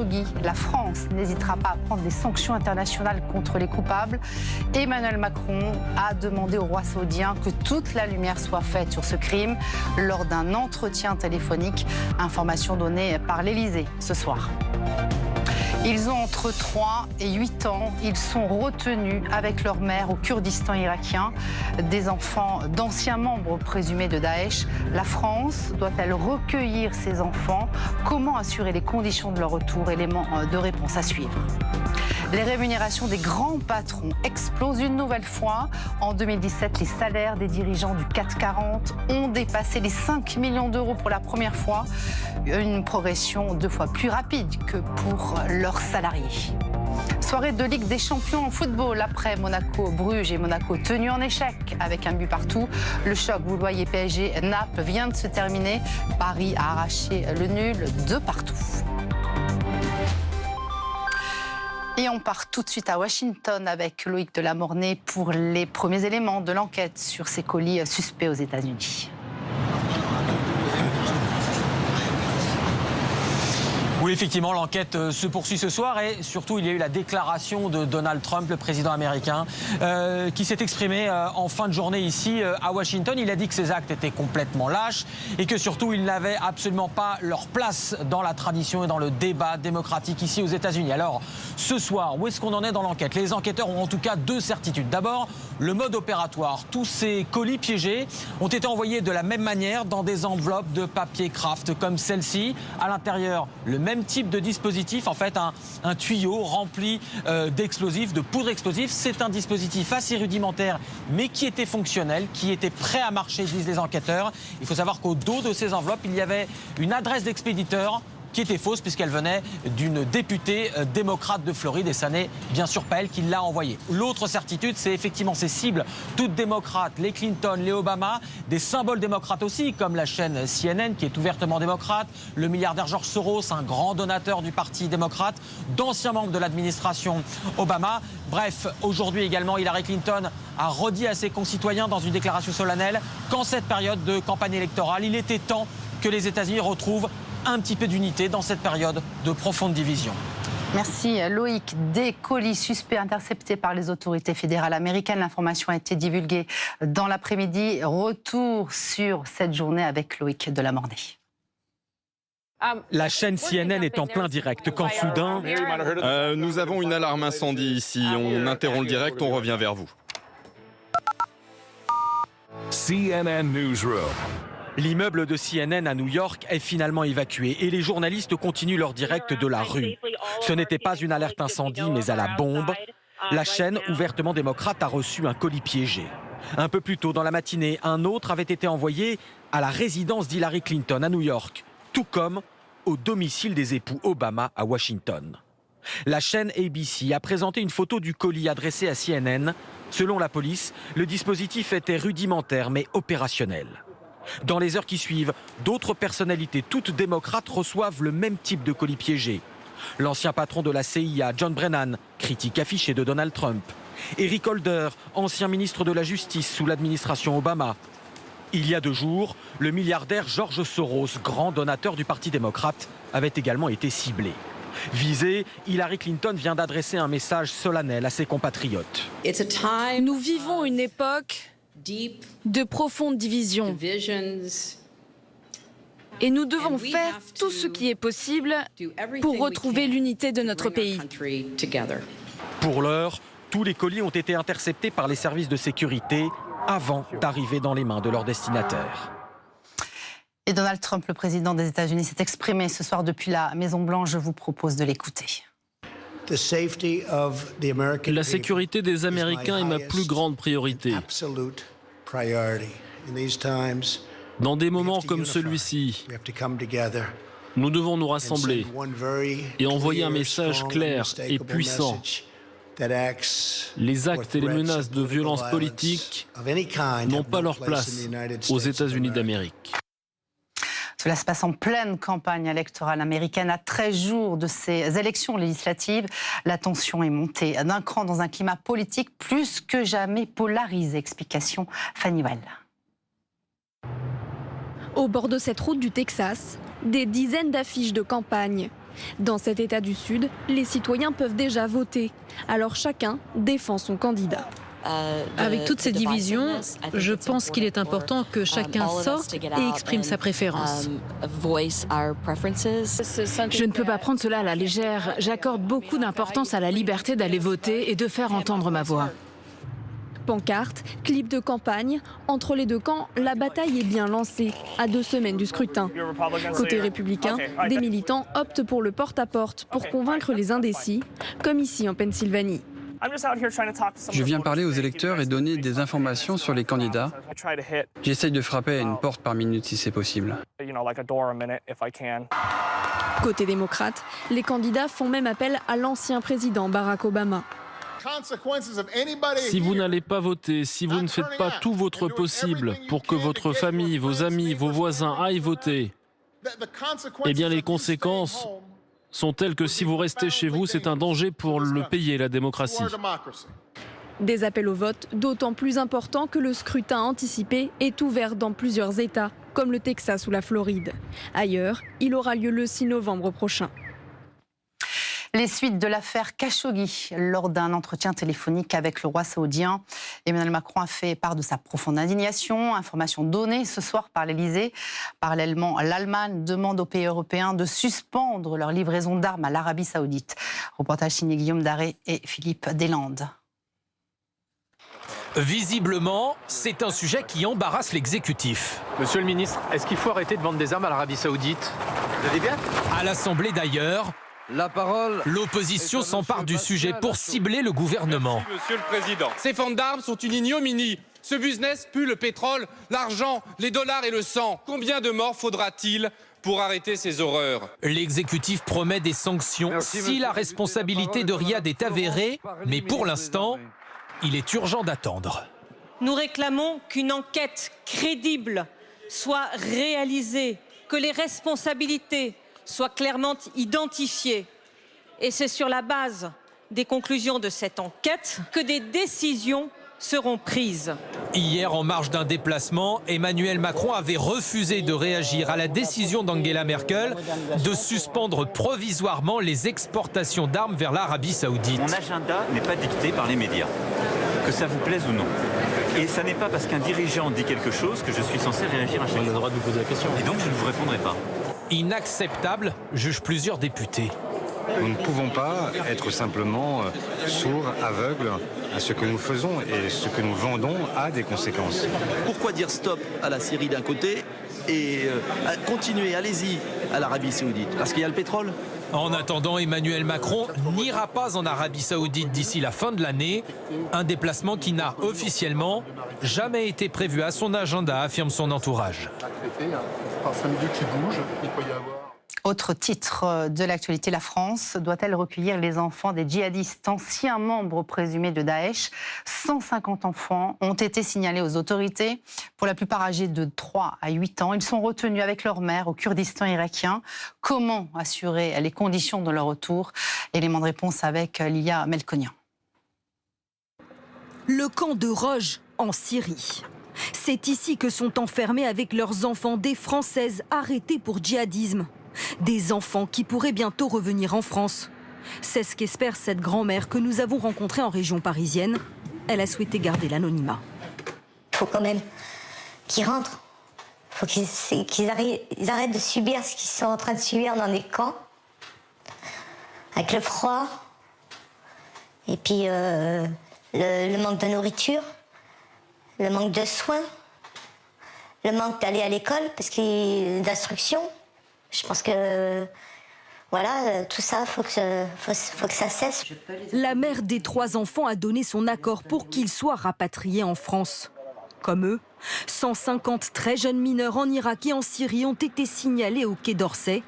Khashoggi. La France n'hésitera pas à prendre des sanctions internationales contre les coupables. Emmanuel Macron a demandé au roi saoudien que toute la lumière soit faite sur ce crime lors d'un entretien téléphonique. Information donnée par l'Élysée ce soir. Ils ont entre 3 et 8 ans. Ils sont retenus avec leur mère au Kurdistan irakien. Des enfants d'anciens membres présumés de Daesh. La France doit-elle recueillir ces enfants? Comment assurer les conditions de leur retour? Élément de réponse à suivre. Les rémunérations des grands patrons explosent une nouvelle fois. En 2017, les salaires des dirigeants du CAC 40 ont dépassé les 5 millions d'euros pour la première fois. Une progression 2 fois plus rapide que pour leurs salariés. Soirée de Ligue des Champions en football après Monaco-Bruges et Monaco tenu en échec avec un but partout. Le choc, vous le voyez, PSG-Naples vient de se terminer. Paris a arraché le nul de partout. Et on part tout de suite à Washington avec Loïc Delamornay pour les premiers éléments de l'enquête sur ces colis suspects aux États-Unis. Oui, effectivement, l'enquête se poursuit ce soir et surtout, il y a eu la déclaration de Donald Trump, le président américain, qui s'est exprimé en fin de journée ici à Washington. Il a dit que ces actes étaient complètement lâches et que surtout, ils n'avaient absolument pas leur place dans la tradition et dans le débat démocratique ici aux États-Unis. Alors, ce soir, où est-ce qu'on en est dans l'enquête? Les enquêteurs ont en tout cas 2 certitudes. D'abord, le mode opératoire. Tous ces colis piégés ont été envoyés de la même manière dans des enveloppes de papier craft comme celle-ci. À l'intérieur, le même type de dispositif, en fait un tuyau rempli d'explosifs, de poudre explosive. C'est un dispositif assez rudimentaire mais qui était fonctionnel, qui était prêt à marcher, disent les enquêteurs. Il faut savoir qu'au dos de ces enveloppes, il y avait une adresse d'expéditeur qui était fausse puisqu'elle venait d'une députée démocrate de Floride et ça n'est bien sûr pas elle qui l'a envoyée. L'autre certitude, c'est effectivement ces cibles toutes démocrates, les Clinton, les Obama, des symboles démocrates aussi comme la chaîne CNN qui est ouvertement démocrate, le milliardaire George Soros, un grand donateur du parti démocrate, d'anciens membres de l'administration Obama. Bref, aujourd'hui également, Hillary Clinton a redit à ses concitoyens dans une déclaration solennelle qu'en cette période de campagne électorale, il était temps que les États-Unis retrouvent un petit peu d'unité dans cette période de profonde division. Merci Loïc. Des colis suspects interceptés par les autorités fédérales américaines. L'information a été divulguée dans l'après-midi. Retour sur cette journée avec Loïc Delamornay. La chaîne CNN est en plein direct quand soudain... nous avons une alarme incendie ici. On interrompt le direct, on revient vers vous. CNN Newsroom. L'immeuble de CNN à New York est finalement évacué et les journalistes continuent leur direct de la rue. Ce n'était pas une alerte incendie, mais à la bombe. La chaîne, ouvertement démocrate, a reçu un colis piégé. Un peu plus tôt dans la matinée, un autre avait été envoyé à la résidence d'Hillary Clinton à New York, tout comme au domicile des époux Obama à Washington. La chaîne ABC a présenté une photo du colis adressé à CNN. Selon la police, le dispositif était rudimentaire mais opérationnel. Dans les heures qui suivent, d'autres personnalités, toutes démocrates, reçoivent le même type de colis piégé. L'ancien patron de la CIA, John Brennan, critique affiché de Donald Trump. Eric Holder, ancien ministre de la Justice sous l'administration Obama. Il y a 2 jours, le milliardaire George Soros, grand donateur du Parti démocrate, avait également été ciblé. Visée, Hillary Clinton vient d'adresser un message solennel à ses compatriotes. Nous vivons une époque de profonde division. Et nous devons faire tout ce qui est possible pour retrouver l'unité de notre pays. Pour l'heure, tous les colis ont été interceptés par les services de sécurité avant d'arriver dans les mains de leurs destinataires. Et Donald Trump, le président des États-Unis, s'est exprimé ce soir depuis la Maison-Blanche. Je vous propose de l'écouter. La sécurité des Américains est ma plus grande priorité. Dans des moments comme celui-ci, nous devons nous rassembler et envoyer un message clair et puissant. Les actes et les menaces de violence politique n'ont pas leur place aux États-Unis d'Amérique. Cela se passe en pleine campagne électorale américaine, à 13 jours de ces élections législatives. La tension est montée d'un cran dans un climat politique plus que jamais polarisé. Explication Fanny Well. Au bord de cette route du Texas, des dizaines d'affiches de campagne. Dans cet État du Sud, les citoyens peuvent déjà voter. Alors chacun défend son candidat. Avec toutes ces divisions, je pense qu'il est important que chacun sorte et exprime sa préférence. Je ne peux pas prendre cela à la légère. J'accorde beaucoup d'importance à la liberté d'aller voter et de faire entendre ma voix. Pancartes, clips de campagne, entre les deux camps, la bataille est bien lancée, à 2 semaines du scrutin. Côté républicain, des militants optent pour le porte-à-porte pour convaincre les indécis, comme ici en Pennsylvanie. Je viens parler aux électeurs et donner des informations sur les candidats. J'essaye de frapper à une porte par minute si c'est possible. Côté démocrate, les candidats font même appel à l'ancien président Barack Obama. Si vous n'allez pas voter, si vous ne faites pas tout votre possible pour que votre famille, vos amis, vos voisins aillent voter, eh bien les conséquences sont telles que si vous restez chez vous, c'est un danger pour le pays, la démocratie. Des appels au vote d'autant plus importants que le scrutin anticipé est ouvert dans plusieurs États, comme le Texas ou la Floride. Ailleurs, il aura lieu le 6 novembre prochain. Les suites de l'affaire Khashoggi. Lors d'un entretien téléphonique avec le roi saoudien, Emmanuel Macron a fait part de sa profonde indignation. Information donnée ce soir par l'Elysée. Parallèlement, l'Allemagne demande aux pays européens de suspendre leur livraison d'armes à l'Arabie saoudite. Reportage signé Guillaume Daré et Philippe Deslandes. Visiblement, c'est un sujet qui embarrasse l'exécutif. Monsieur le ministre, est-ce qu'il faut arrêter de vendre des armes à l'Arabie saoudite? Vous allez bien? À l'Assemblée d'ailleurs, la parole. L'opposition s'empare du sujet pour cibler le gouvernement. Merci, Monsieur le Président. Ces ventes d'armes sont une ignominie. Ce business pue le pétrole, l'argent, les dollars et le sang. Combien de morts faudra-t-il pour arrêter ces horreurs? L'exécutif promet des sanctions si la responsabilité de Riyad est avérée, mais pour l'instant, il est urgent d'attendre. Nous réclamons qu'une enquête crédible soit réalisée, que les responsabilités soient clairement identifiées. Et c'est sur la base des conclusions de cette enquête que des décisions seront prises. Hier, en marge d'un déplacement, Emmanuel Macron avait refusé de réagir à la décision d'Angela Merkel de suspendre provisoirement les exportations d'armes vers l'Arabie saoudite. Mon agenda n'est pas dicté par les médias, que ça vous plaise ou non. Et ça n'est pas parce qu'un dirigeant dit quelque chose que je suis censé réagir à chaque fois. On a le droit de vous poser la question. Et donc je ne vous répondrai pas. Inacceptable, jugent plusieurs députés. Nous ne pouvons pas être simplement sourds, aveugles à ce que nous faisons et ce que nous vendons a des conséquences. Pourquoi dire stop à la Syrie d'un côté et continuer, allez-y, à l'Arabie saoudite? Parce qu'il y a le pétrole. En attendant, Emmanuel Macron n'ira pas en Arabie saoudite d'ici la fin de l'année. Un déplacement qui n'a officiellement jamais été prévu à son agenda, affirme son entourage. Autre titre de l'actualité, la France doit-elle recueillir les enfants des djihadistes, anciens membres présumés de Daesh? 150 enfants ont été signalés aux autorités, pour la plupart âgés de 3 à 8 ans. Ils sont retenus avec leur mère au Kurdistan irakien. Comment assurer les conditions de leur retour? Élément de réponse avec Lilia Melkonian. Le camp de Roj, en Syrie. C'est ici que sont enfermés avec leurs enfants des Françaises arrêtées pour djihadisme. Des enfants qui pourraient bientôt revenir en France. C'est ce qu'espère cette grand-mère que nous avons rencontrée en région parisienne. Elle a souhaité garder l'anonymat. Il faut quand même qu'ils rentrent. Il faut qu'ils arrêtent de subir ce qu'ils sont en train de subir dans des camps. Avec le froid. Et puis le manque de nourriture. Le manque de soins. Le manque d'aller à l'école parce qu'il y a d'instruction. Je pense que, voilà, tout ça, faut que ça cesse. La mère des 3 enfants a donné son accord pour qu'ils soient rapatriés en France. Comme eux, 150 très jeunes mineurs en Irak et en Syrie ont été signalés au Quai d'Orsay.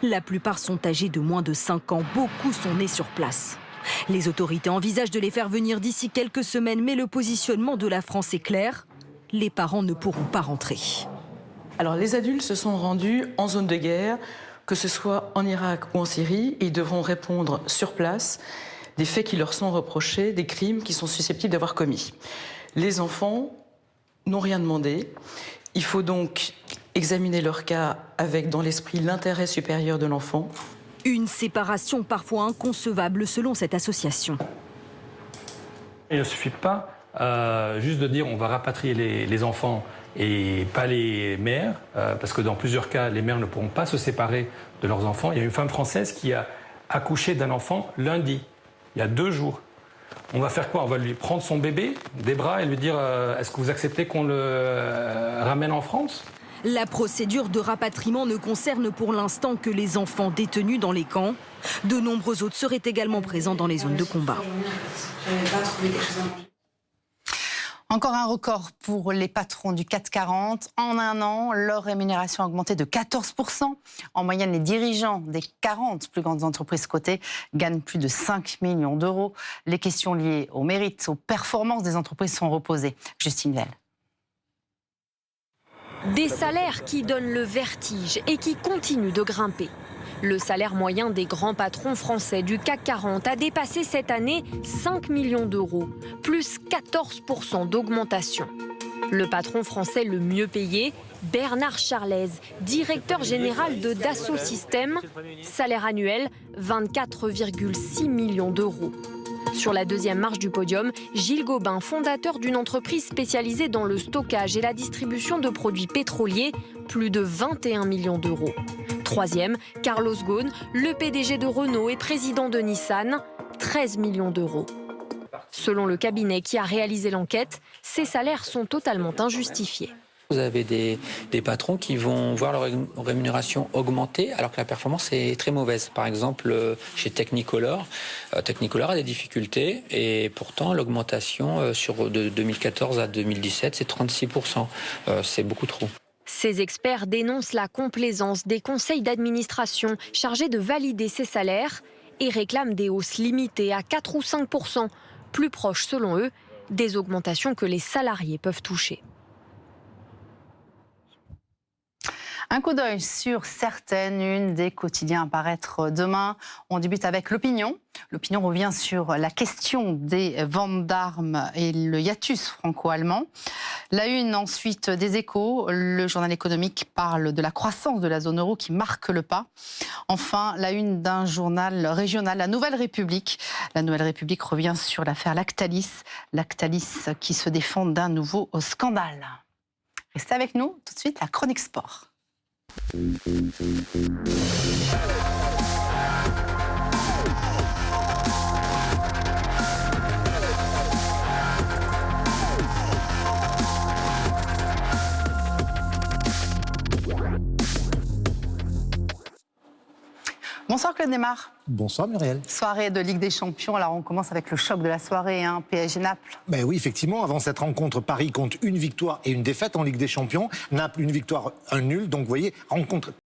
La plupart sont âgés de moins de 5 ans, beaucoup sont nés sur place. Les autorités envisagent de les faire venir d'ici quelques semaines, mais le positionnement de la France est clair. Les parents ne pourront pas rentrer. Alors les adultes se sont rendus en zone de guerre, que ce soit en Irak ou en Syrie. Ils devront répondre sur place des faits qui leur sont reprochés, des crimes qu'ils sont susceptibles d'avoir commis. Les enfants n'ont rien demandé. Il faut donc examiner leur cas avec, dans l'esprit, l'intérêt supérieur de l'enfant. Une séparation parfois inconcevable selon cette association. Il ne suffit pas juste de dire on va rapatrier les enfants et pas les mères, parce que dans plusieurs cas, les mères ne pourront pas se séparer de leurs enfants. Il y a une femme française qui a accouché d'un enfant lundi, il y a 2 jours. On va faire quoi? On va lui prendre son bébé des bras et lui dire est-ce que vous acceptez qu'on le ramène en France? La procédure de rapatriement ne concerne pour l'instant que les enfants détenus dans les camps. De nombreux autres seraient également présents dans les zones de combat. Encore un record pour les patrons du CAC 40. En un an, leur rémunération a augmenté de 14%. En moyenne, les dirigeants des 40 plus grandes entreprises cotées gagnent plus de 5 millions d'euros. Les questions liées au mérite, aux performances des entreprises sont reposées. Justine Velle. Des salaires qui donnent le vertige et qui continuent de grimper. Le salaire moyen des grands patrons français du CAC 40 a dépassé cette année 5 millions d'euros, plus 14% d'augmentation. Le patron français le mieux payé, Bernard Charlez, directeur général de Dassault Systèmes, salaire annuel 24,6 millions d'euros. Sur la deuxième marche du podium, Gilles Gobin, fondateur d'une entreprise spécialisée dans le stockage et la distribution de produits pétroliers, plus de 21 millions d'euros. Troisième, Carlos Ghosn, le PDG de Renault et président de Nissan, 13 millions d'euros. Selon le cabinet qui a réalisé l'enquête, ces salaires sont totalement injustifiés. Vous avez des patrons qui vont voir leur rémunération augmenter alors que la performance est très mauvaise. Par exemple, chez Technicolor, Technicolor a des difficultés et pourtant l'augmentation de 2014 à 2017, c'est 36%. C'est beaucoup trop. Ces experts dénoncent la complaisance des conseils d'administration chargés de valider ces salaires et réclament des hausses limitées à 4 ou 5%, plus proches selon eux des augmentations que les salariés peuvent toucher. Un coup d'œil sur certaines unes des quotidiens à paraître demain. On débute avec l'Opinion. L'Opinion revient sur la question des ventes d'armes et le hiatus franco-allemand. La une ensuite des Échos. Le journal économique parle de la croissance de la zone euro qui marque le pas. Enfin, la une d'un journal régional, La Nouvelle République. La Nouvelle République revient sur l'affaire Lactalis. Lactalis qui se défend d'un nouveau scandale. Restez avec nous. Tout de suite, la chronique sport. Bonsoir Claude Desmar. Bonsoir Muriel. Soirée de Ligue des Champions. Alors on commence avec le choc de la soirée, PSG-Naples. Ben oui, effectivement, avant cette rencontre, Paris compte une victoire et une défaite en Ligue des Champions. Naples, une victoire, un nul. Donc vous voyez, rencontre